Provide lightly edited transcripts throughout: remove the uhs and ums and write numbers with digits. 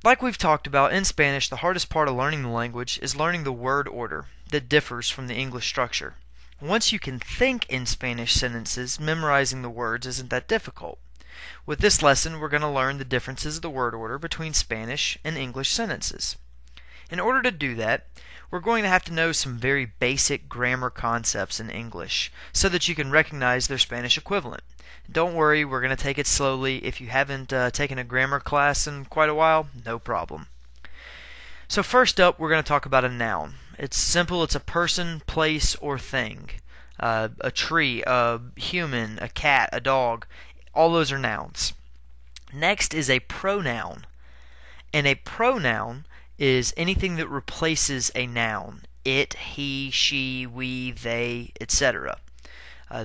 Like we've talked about, in Spanish, the hardest part of learning the language is learning the word order that differs from the English structure. Once you can think in Spanish sentences, memorizing the words isn't that difficult. With this lesson, we're going to learn the differences of the word order between Spanish and English sentences. In order to do that, we're going to have to know some very basic grammar concepts in English so that you can recognize their Spanish equivalent. Don't worry, we're going to take it slowly. If you haven't taken a grammar class in quite a while, no problem. So first up, we're going to talk about a noun. It's simple. It's a person, place, or thing. A tree, a human, a cat, a dog. All those are nouns. Next is a pronoun. And a pronoun is anything that replaces a noun. It, he, she, we, they, etc.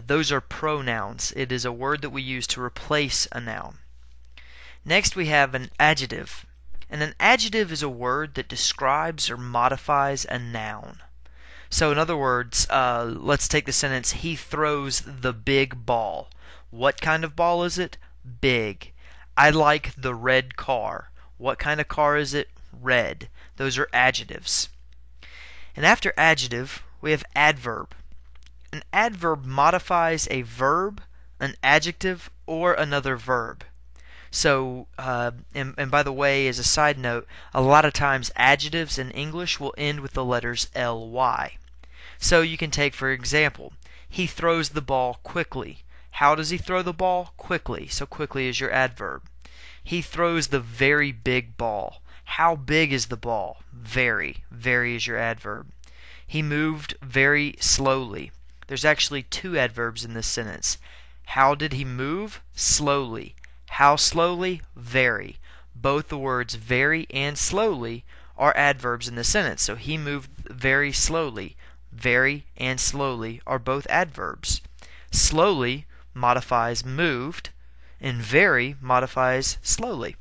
Those are pronouns. It is a word that we use to replace a noun. Next we have an adjective. And an adjective is a word that describes or modifies a noun. So in other words, let's take the sentence, he throws the big ball. What kind of ball is it? Big. I like the red car. What kind of car is it? Red. Those are adjectives. And after adjective, we have adverb. An adverb modifies a verb, an adjective, or another verb. So, and by the way, as a side note, a lot of times adjectives in English will end with the letters ly. So you can take, for example, he throws the ball quickly. How does he throw the ball? Quickly. So quickly is your adverb. He throws the very big ball. How big is the ball? Very. Very is your adverb. He moved very slowly. There's actually two adverbs in this sentence. How did he move? Slowly. How slowly? Very. Both the words very and slowly are adverbs in the sentence. So he moved very slowly. Very and slowly are both adverbs. Slowly modifies moved, and very modifies slowly.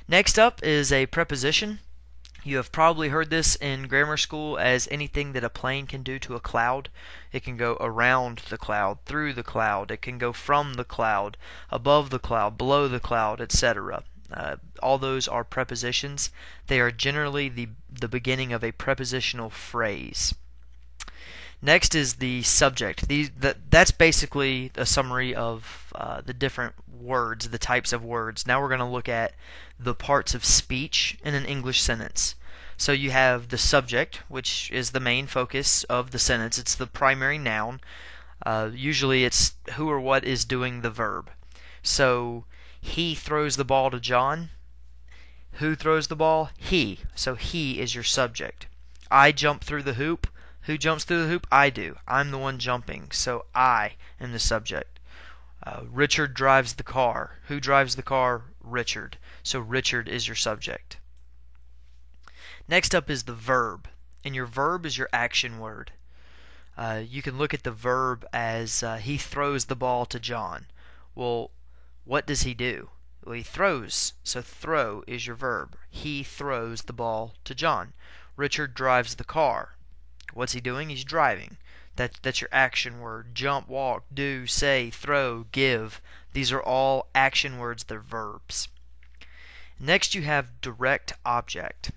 Next up is a preposition. You have probably heard this in grammar school as anything that a plane can do to a cloud. It can go around the cloud, through the cloud, it can go from the cloud, above the cloud, below the cloud, etc. All those are prepositions. They are generally the beginning of a prepositional phrase. Next is the subject. That's basically a summary of the different words, the types of words. Now we're going to look at the parts of speech in an English sentence. So you have the subject, which is the main focus of the sentence. It's the primary noun. Usually it's who or what is doing the verb. So he throws the ball to John. Who throws the ball? He. So he is your subject. I jump through the hoop. Who jumps through the hoop? I do. I'm the one jumping, so I am the subject. Richard drives the car. Who drives the car? Richard. So Richard is your subject. Next up is the verb, and your verb is your action word. You can look at the verb as he throws the ball to John. Well, what does he do? Well, he throws, so throw is your verb. He throws the ball to John. Richard drives the car. What's he doing? He's driving. That's your action word. Jump, walk, do, say, throw, give. These are all action words. They're verbs. Next you have direct object.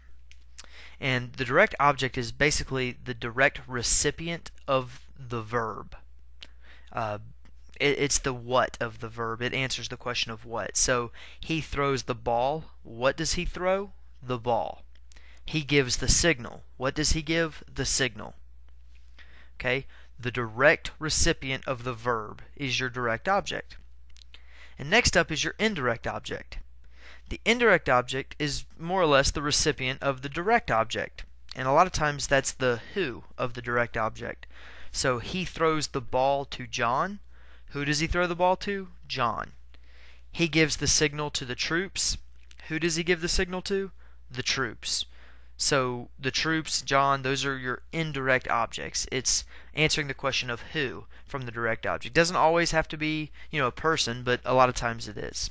And the direct object is basically the direct recipient of the verb. It's the what of the verb. It answers the question of what. So he throws the ball. What does he throw? The ball. He gives the signal. What does he give? The signal. Okay? The direct recipient of the verb is your direct object. And next up is your indirect object. The indirect object is more or less the recipient of the direct object. And a lot of times that's the who of the direct object. So he throws the ball to John. Who does he throw the ball to? John. He gives the signal to the troops. Who does he give the signal to? The troops. So the troops, John, those are your indirect objects. It's answering the question of who from the direct object. It doesn't always have to be, a person, but a lot of times it is.